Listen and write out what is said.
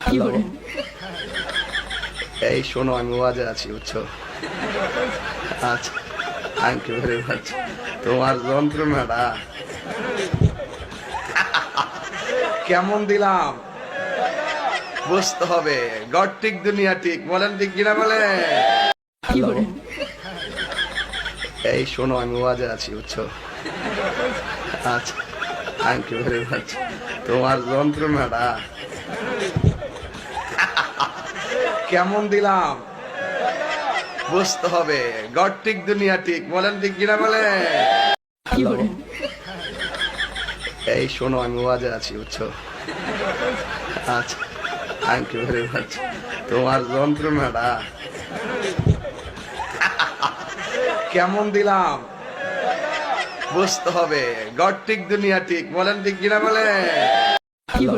Hello, এই শোনো, আমি ওয়াজে আছি, বুঝছো? আচ্ছা, থ্যাংক ইউ ভেরি মাচ। তোমার যন্ত্রণাটা কেমন দিলাম বুঝতে হবে। গড ঠিক দুনিয়া ঠিক, বলেন ঠিক কিনা বলে। হ্যালো, এই শোনো, আমি ওয়াজে আছি, বুঝছো? আচ্ছা, থ্যাংক ইউ ভেরি মাচ। তোমার যন্ত্রণাটা কেমন দিলাম বুঝতে হবে। গড ঠিক দুনিয়া ঠিক, বলেন ঠিক কিনা বলে। হ্যালো, এই শোনো, আমি ওয়াজে আছি, বুঝছো? আচ্ছা, থ্যাংক ইউ ভেরি মাচ। তোমার যন্ত্রণাটা কেমন দিলাম বুঝতে হবে। গড ঠিক দুনিয়া ঠিক, বলেন ঠিক কিনা বলে। হ্যালো।